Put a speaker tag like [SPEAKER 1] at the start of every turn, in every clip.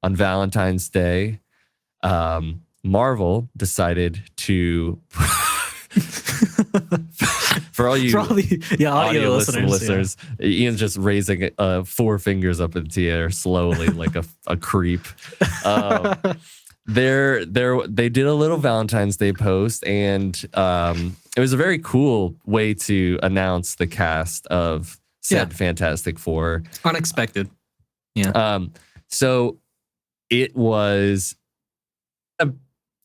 [SPEAKER 1] on Valentine's Day, Marvel decided to for all the audio listeners, Ian's just raising 4 fingers up into the air slowly like a creep. They did a little Valentine's Day post, and it was a very cool way to announce the cast of said Fantastic Four.
[SPEAKER 2] Unexpected. Yeah.
[SPEAKER 1] So it was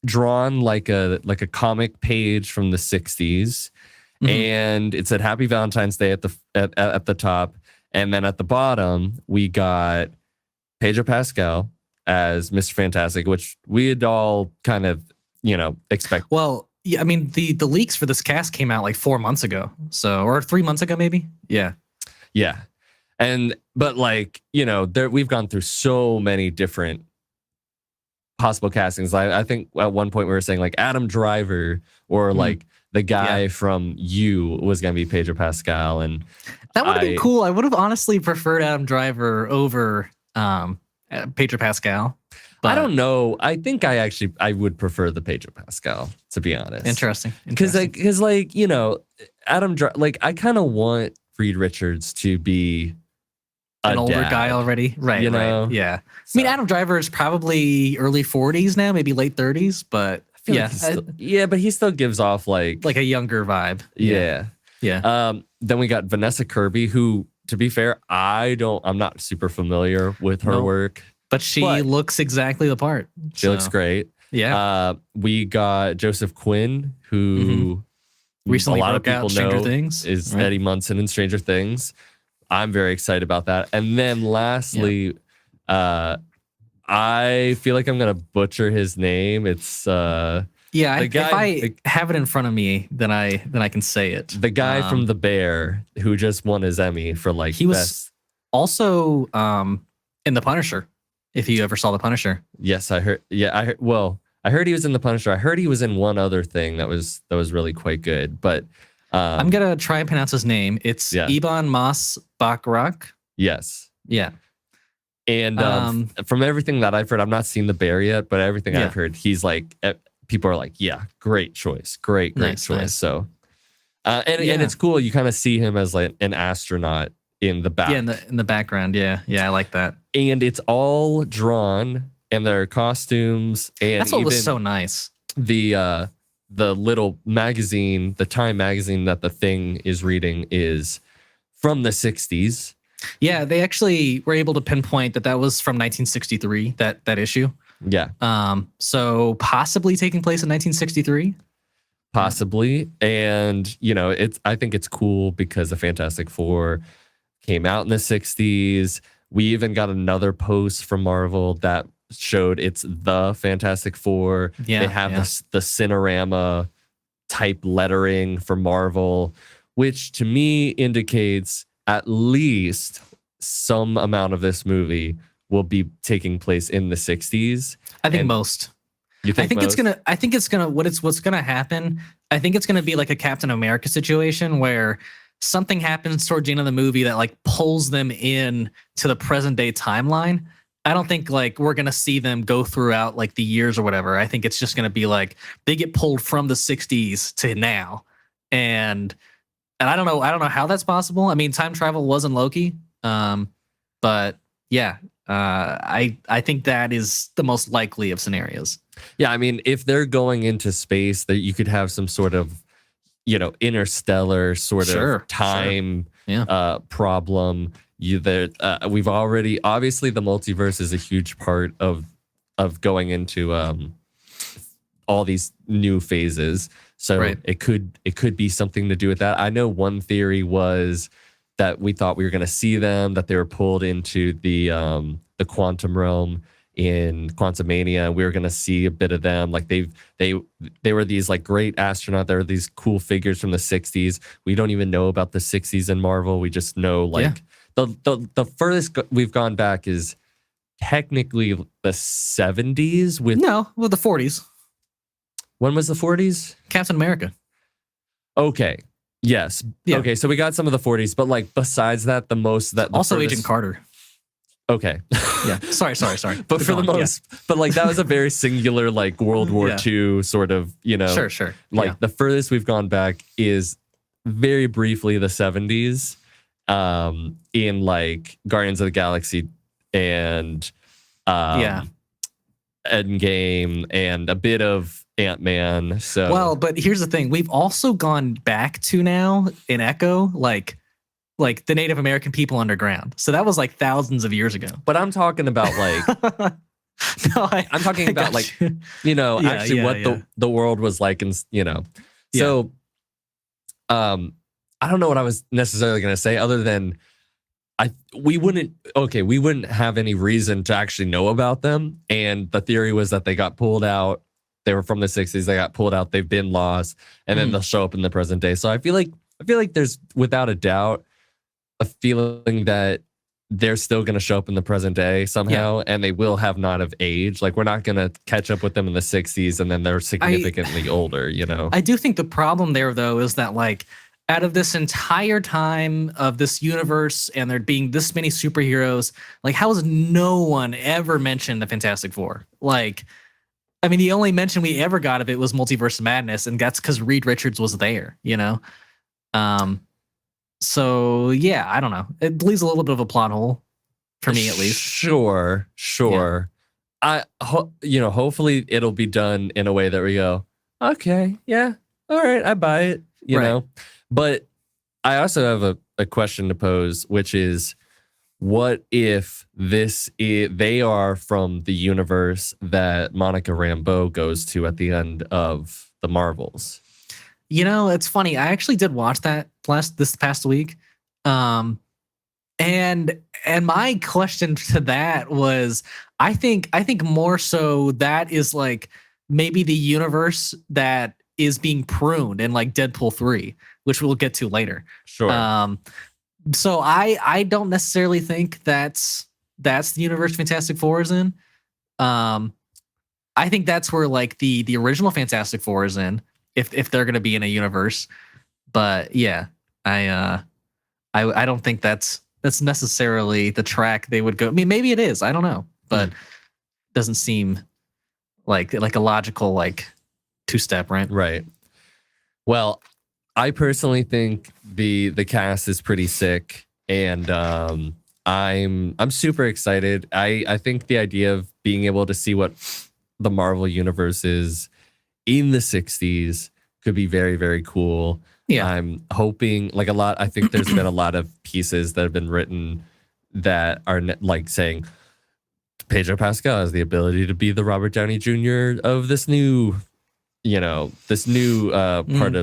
[SPEAKER 1] drawn like a comic page from the 60s, and it said Happy Valentine's Day at the top, and then at the bottom we got Pedro Pascal as Mr. Fantastic, which we had all kind of expect.
[SPEAKER 2] Well, yeah, I mean the leaks for this cast came out like 4 months ago, or 3 months ago maybe. Yeah.
[SPEAKER 1] But we've gone through so many different possible castings. I think at one point we were saying like Adam Driver or like the guy from You was going to be Pedro Pascal, and
[SPEAKER 2] that would have been cool. I would have honestly preferred Adam Driver over Pedro Pascal. But
[SPEAKER 1] I don't know. I think I would prefer the Pedro Pascal, to be honest.
[SPEAKER 2] Interesting.
[SPEAKER 1] Because Adam I kind of want Reed Richards to be
[SPEAKER 2] an older guy already, right? Right. Yeah. So. I mean, Adam Driver is probably early 40s now, maybe late 30s, but
[SPEAKER 1] but he still gives off like
[SPEAKER 2] a younger vibe.
[SPEAKER 1] Yeah. Then we got Vanessa Kirby, who, to be fair, I'm not super familiar with her work,
[SPEAKER 2] but she looks exactly the part.
[SPEAKER 1] She looks great.
[SPEAKER 2] Yeah.
[SPEAKER 1] We got Joseph Quinn, who
[SPEAKER 2] recently
[SPEAKER 1] a lot of people
[SPEAKER 2] Stranger
[SPEAKER 1] know
[SPEAKER 2] Things,
[SPEAKER 1] is Eddie Munson in Stranger Things. I'm very excited about that. And then lastly, I feel like I'm gonna butcher his name. It's
[SPEAKER 2] if I have it in front of me, then I can say it.
[SPEAKER 1] The guy from The Bear who just won his Emmy for
[SPEAKER 2] he was also in The Punisher. If you ever saw The Punisher.
[SPEAKER 1] Yes, I heard. Yeah, I heard he was in The Punisher. I heard he was in one other thing that was really quite good. But
[SPEAKER 2] I'm gonna try and pronounce his name. It's Ibn Mas Bakrak.
[SPEAKER 1] Yes.
[SPEAKER 2] Yeah.
[SPEAKER 1] And from everything that I've heard, I'm not seeing The Bear yet, but everything I've heard, he's like, people are like, great choice, great choice. Nice. So, and it's cool. You kind of see him as like an astronaut in the back.
[SPEAKER 2] Yeah, in the background. Yeah, I like that.
[SPEAKER 1] And it's all drawn, and their costumes, and
[SPEAKER 2] that's what was so nice.
[SPEAKER 1] The little magazine, the Time magazine that the Thing is reading, is from the 60s.
[SPEAKER 2] Yeah, they actually were able to pinpoint that was from 1963, that issue.
[SPEAKER 1] Yeah.
[SPEAKER 2] So possibly taking place in 1963.
[SPEAKER 1] Possibly. And, I think it's cool because the Fantastic Four came out in the 60s. We even got another post from Marvel that showed it's the Fantastic Four.
[SPEAKER 2] Yeah,
[SPEAKER 1] they have the Cinerama type lettering for Marvel, which to me indicates at least some amount of this movie will be taking place in the 60s.
[SPEAKER 2] I think most.
[SPEAKER 1] You think most?
[SPEAKER 2] What's gonna happen, I think it's gonna be like a Captain America situation where something happens towards the end of the movie that like pulls them in to the present day timeline. I don't think like we're gonna see them go throughout like the years or whatever. I think it's just gonna be like they get pulled from the 60s to now. And I don't know how that's possible. I mean, time travel was in Loki. But yeah, I think that is the most likely of scenarios.
[SPEAKER 1] Yeah, I mean, if they're going into space, that you could have some sort of, interstellar sort of time problem. We've already, obviously the multiverse is a huge part of going into all these new phases. So it could be something to do with that. I know one theory was that we thought we were going to see them, that they were pulled into the quantum realm in Quantumania. We were going to see a bit of them. Like they were these like great astronauts. There were these cool figures from the 60s. We don't even know about the 60s in Marvel. We just know the furthest we've gone back is technically the 70s with
[SPEAKER 2] the 40s.
[SPEAKER 1] When was the 40s?
[SPEAKER 2] Captain America.
[SPEAKER 1] Okay. Yes. Yeah. Okay. So we got some of the 40s, but like besides that,
[SPEAKER 2] also Agent Carter.
[SPEAKER 1] Okay.
[SPEAKER 2] Yeah. Sorry.
[SPEAKER 1] But for the most, but like that was a very singular, like World War II sort of,
[SPEAKER 2] Sure.
[SPEAKER 1] Like the furthest we've gone back is very briefly the 70s, in like Guardians of the Galaxy and Endgame and a bit of Ant-Man. So
[SPEAKER 2] well, but here's the thing: we've also gone back to now in Echo, like the Native American people underground. So that was like thousands of years ago.
[SPEAKER 1] But I'm talking about like I'm talking about like actually what the world was like, and so I don't know what I was necessarily going to say other than we wouldn't have any reason to actually know about them. And the theory was that they got pulled out. They were from the 60s. They got pulled out. They've been lost, and then they'll show up in the present day. So I feel like there's without a doubt a feeling that they're still going to show up in the present day somehow, and they will have not have aged. Like we're not going to catch up with them in the 60s, and then they're significantly older.
[SPEAKER 2] I do think the problem there though is that like out of this entire time of this universe and there being this many superheroes, like how has no one ever mentioned the Fantastic Four? Like, I mean, the only mention we ever got of it was Multiverse of Madness, and that's because Reed Richards was there. So yeah, I don't know. It leaves a little bit of a plot hole for me, at least.
[SPEAKER 1] Sure. Yeah. Hopefully it'll be done in a way that we go, okay, yeah, all right, I buy it. You know, but I also have a question to pose, which is, what if they are from the universe that Monica Rambeau goes to at the end of the Marvels?
[SPEAKER 2] It's funny. I actually did watch that this past week. And my question to that was, I think more so that is like maybe the universe that is being pruned in like Deadpool 3, which we'll get to later.
[SPEAKER 1] Sure.
[SPEAKER 2] So I don't necessarily think that's the universe Fantastic Four is in. I think that's where like the original Fantastic Four is in, if they're going to be in a universe. But yeah, I don't think that's necessarily the track they would go. I mean, maybe it is. I don't know, but doesn't seem like a logical like two-step, right?
[SPEAKER 1] Right. Well, I personally think the cast is pretty sick, and I'm super excited. I think the idea of being able to see what the Marvel universe is in the 60s could be very, very cool.
[SPEAKER 2] Yeah.
[SPEAKER 1] I'm hoping like I think there's been a lot of pieces that have been written that are like saying Pedro Pascal has the ability to be the Robert Downey Jr. of this new part of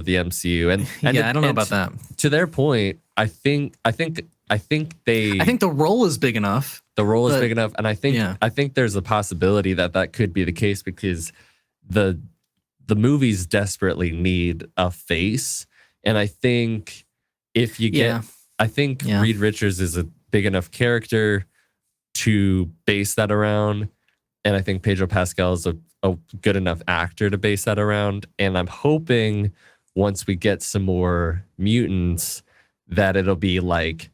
[SPEAKER 1] the MCU. And
[SPEAKER 2] I don't know about that.
[SPEAKER 1] To their point, I think
[SPEAKER 2] the role is big enough.
[SPEAKER 1] The role is big enough, and I think there's a possibility that could be the case, because the movies desperately need a face, and I think if you get, I think Reed Richards is a big enough character to base that around, and I think Pedro Pascal is a good enough actor to base that around, and I'm hoping once we get some more mutants that it'll be like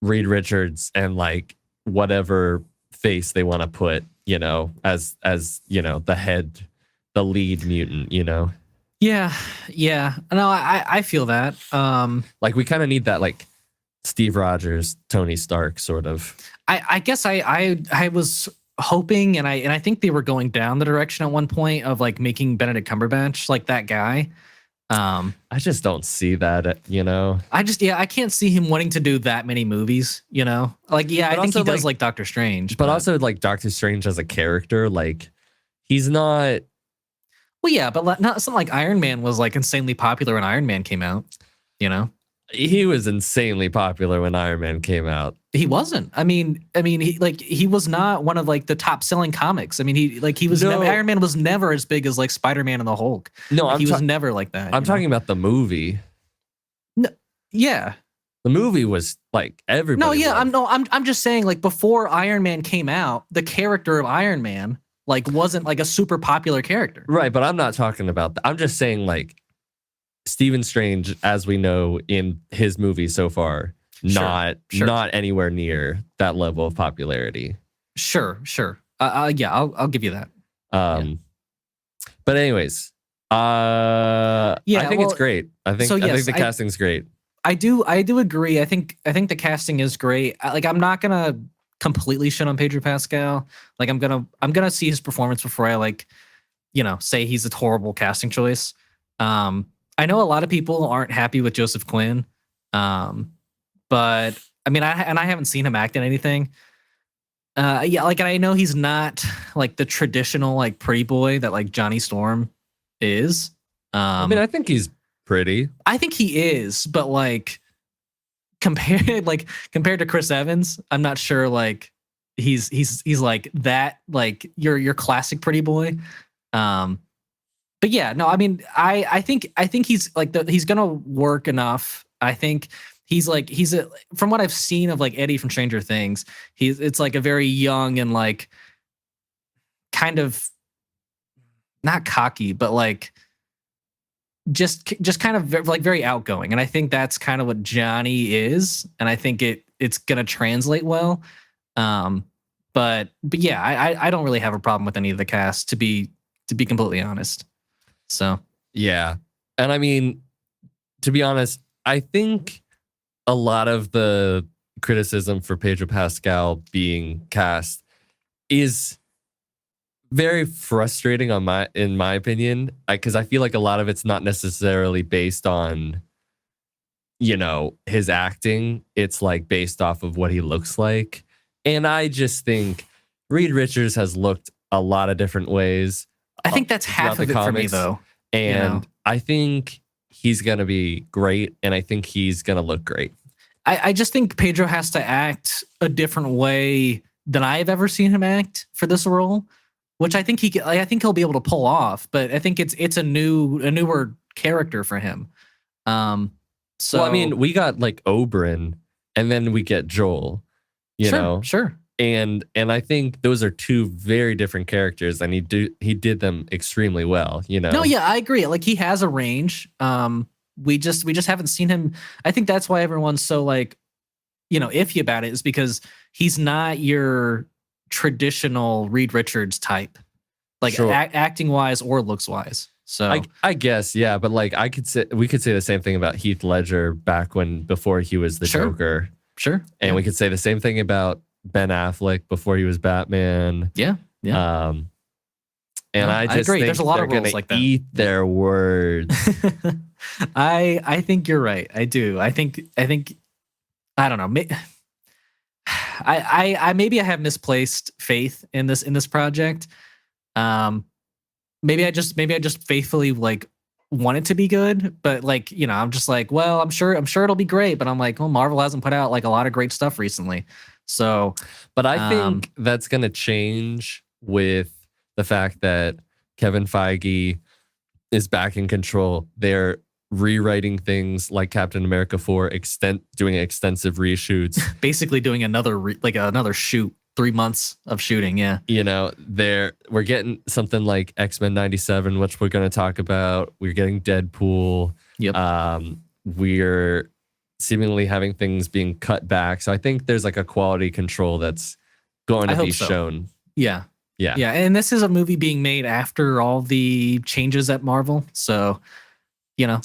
[SPEAKER 1] Reed Richards and like whatever face they want to put, as the lead mutant,
[SPEAKER 2] Yeah. No, I feel that.
[SPEAKER 1] Like we kind of need that like Steve Rogers, Tony Stark sort of.
[SPEAKER 2] I guess I was hoping, and I think they were going down the direction at one point of like making Benedict Cumberbatch like that guy.
[SPEAKER 1] I just don't see that,
[SPEAKER 2] I can't see him wanting to do that many movies, Like, I think he does like Doctor Strange.
[SPEAKER 1] But also like Doctor Strange as a character, like he's not.
[SPEAKER 2] Well, yeah, but it's not like Iron Man was like insanely popular when Iron Man came out,
[SPEAKER 1] He was insanely popular when Iron Man came out.
[SPEAKER 2] He wasn't. I mean, he was not one of like the top selling comics. I mean, he was never, Iron Man was never as big as like Spider-Man and the Hulk.
[SPEAKER 1] No,
[SPEAKER 2] he was never like that.
[SPEAKER 1] I'm talking about the movie.
[SPEAKER 2] No, yeah.
[SPEAKER 1] The movie was like everybody.
[SPEAKER 2] No, yeah, I'm just saying like before Iron Man came out, the character of Iron Man like wasn't like a super popular character.
[SPEAKER 1] Right, but I'm not talking about that. I'm just saying like Stephen Strange, as we know in his movie so far, not anywhere near that level of popularity.
[SPEAKER 2] Sure. Yeah, I'll give you that.
[SPEAKER 1] But anyways, I think it's great. I think the casting's great.
[SPEAKER 2] I do agree. I think the casting is great. I'm not gonna completely shit on Pedro Pascal. Like I'm gonna see his performance before I say he's a horrible casting choice. I know a lot of people aren't happy with Joseph Quinn, but I mean, I haven't seen him act in anything. And I know he's not like the traditional like pretty boy that like Johnny Storm is.
[SPEAKER 1] I mean, I think he's pretty.
[SPEAKER 2] I think he is, but like compared to Chris Evans, I'm not sure like he's like that, like your classic pretty boy. But yeah, no, I mean, I think he's like he's gonna work enough. I think from what I've seen of like Eddie from Stranger Things, it's like a very young and like kind of not cocky, but like just kind of like very outgoing. And I think that's kind of what Johnny is, and I think it's gonna translate well. But yeah, I don't really have a problem with any of the cast, to be completely honest. So
[SPEAKER 1] yeah, and I mean, to be honest, I think a lot of the criticism for Pedro Pascal being cast is very frustrating in my opinion, because I feel like a lot of it's not necessarily based on his acting. It's like based off of what he looks like, and I just think Reed Richards has looked a lot of different ways.
[SPEAKER 2] I think that's half of it for me, though.
[SPEAKER 1] And I think he's going to be great, and I think he's going to look great.
[SPEAKER 2] I just think Pedro has to act a different way than I've ever seen him act for this role, which I think he'll be able to pull off. But I think it's a newer character for him. So
[SPEAKER 1] I mean, we got like Oberyn, and then we get Joel.
[SPEAKER 2] Sure.
[SPEAKER 1] And I think those are two very different characters, and he did them extremely well.
[SPEAKER 2] No, yeah, I agree. Like he has a range. We just haven't seen him. I think that's why everyone's so like, iffy about it, is because he's not your traditional Reed Richards type, like acting wise or looks wise. So
[SPEAKER 1] I guess, yeah, but like we could say the same thing about Heath Ledger before he was the Joker.
[SPEAKER 2] Sure.
[SPEAKER 1] And we could say the same thing about Ben Affleck before he was Batman.
[SPEAKER 2] Yeah.
[SPEAKER 1] And I just
[SPEAKER 2] agree.
[SPEAKER 1] think
[SPEAKER 2] There's a lot
[SPEAKER 1] they're
[SPEAKER 2] of roles
[SPEAKER 1] gonna
[SPEAKER 2] like that.
[SPEAKER 1] eat their words.
[SPEAKER 2] I think you're right. I do. I think I don't know. I maybe I have misplaced faith in this project. Maybe I just faithfully like want it to be good, but like, I'm just like, well, I'm sure it'll be great, but I'm like, well, Marvel hasn't put out like a lot of great stuff recently. So,
[SPEAKER 1] but I think that's going to change with the fact that Kevin Feige is back in control. They're rewriting things like Captain America 4, doing extensive reshoots,
[SPEAKER 2] basically doing another shoot, 3 months of shooting. Yeah.
[SPEAKER 1] We're getting something like X-Men 97, which we're going to talk about. We're getting Deadpool.
[SPEAKER 2] Yep.
[SPEAKER 1] We're seemingly having things being cut back. So I think there's like a quality control that's going to be shown.
[SPEAKER 2] Yeah. And this is a movie being made after all the changes at Marvel. So,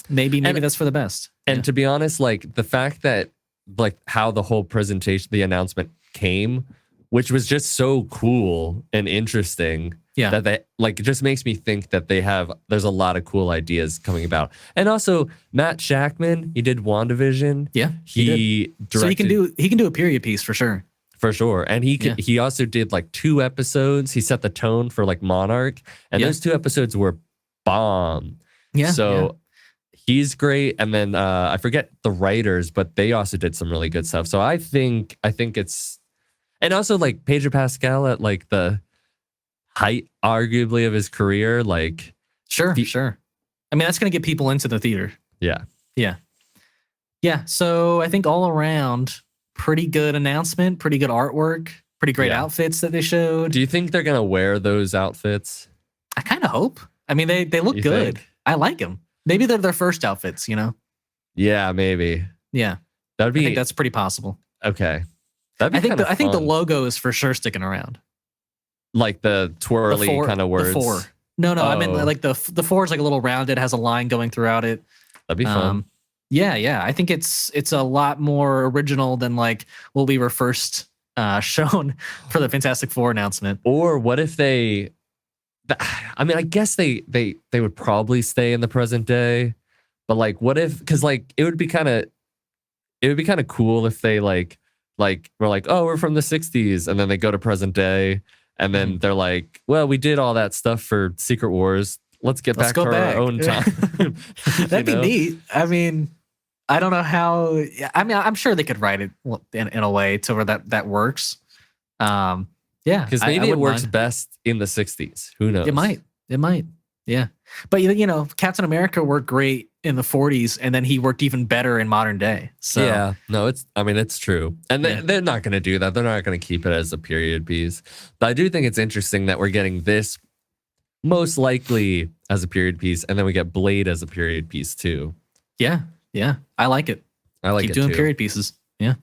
[SPEAKER 2] maybe that's for the best.
[SPEAKER 1] And to be honest, like the fact that like how the whole presentation, the announcement came, which was just so cool and interesting.
[SPEAKER 2] Yeah.
[SPEAKER 1] That they like, it just makes me think that there's a lot of cool ideas coming about. And also Matt Shakman, he did WandaVision.
[SPEAKER 2] Yeah.
[SPEAKER 1] He directed,
[SPEAKER 2] so he can do a period piece for sure.
[SPEAKER 1] For sure. And he also did like 2 episodes. He set the tone for like Monarch. And those 2 episodes were bomb.
[SPEAKER 2] Yeah.
[SPEAKER 1] So he's great. And then I forget the writers, but they also did some really good stuff. So I think it's, and also like Pedro Pascal at like the height arguably of his career, like
[SPEAKER 2] sure. I mean, that's going to get people into the theater.
[SPEAKER 1] Yeah.
[SPEAKER 2] So I think all around, pretty good announcement, pretty good artwork, pretty great outfits that they showed.
[SPEAKER 1] Do you think they're going to wear those outfits?
[SPEAKER 2] I kind of hope. I mean, they look good. Think? I like them. Maybe they're their first outfits,
[SPEAKER 1] Yeah, maybe.
[SPEAKER 2] Yeah.
[SPEAKER 1] That'd be.
[SPEAKER 2] I think that's pretty possible.
[SPEAKER 1] Okay. That'd be
[SPEAKER 2] I think the logo is for sure sticking around.
[SPEAKER 1] Like the twirly kind of words.
[SPEAKER 2] The 4. No, I mean like the 4 is like a little rounded, has a line going throughout it.
[SPEAKER 1] That'd be fun.
[SPEAKER 2] Yeah. I think it's a lot more original than like what we were first shown for the Fantastic Four announcement.
[SPEAKER 1] Or what if they? I mean, I guess they would probably stay in the present day, but like, what if? Because like it would be kind of cool if they like we're like, oh, we're from the '60s, and then they go to present day. And then they're like, well, we did all that stuff for Secret Wars. Let's get back to our own time.
[SPEAKER 2] That'd be neat. I mean, I don't know how. I mean, I'm sure they could write it in a way to where that works. Yeah.
[SPEAKER 1] Because maybe it works best in the 60s. Who knows?
[SPEAKER 2] It might. Yeah. But, Captain America worked great in the 40s, and then he worked even better in modern day. So
[SPEAKER 1] yeah, no, it's true. And they're not going to do that. They're not going to keep it as a period piece. But I do think it's interesting that we're getting this most likely as a period piece, and then we get Blade as a period piece too.
[SPEAKER 2] Yeah. I like it.
[SPEAKER 1] I like
[SPEAKER 2] Keep
[SPEAKER 1] it
[SPEAKER 2] doing
[SPEAKER 1] too.
[SPEAKER 2] period pieces. Yeah.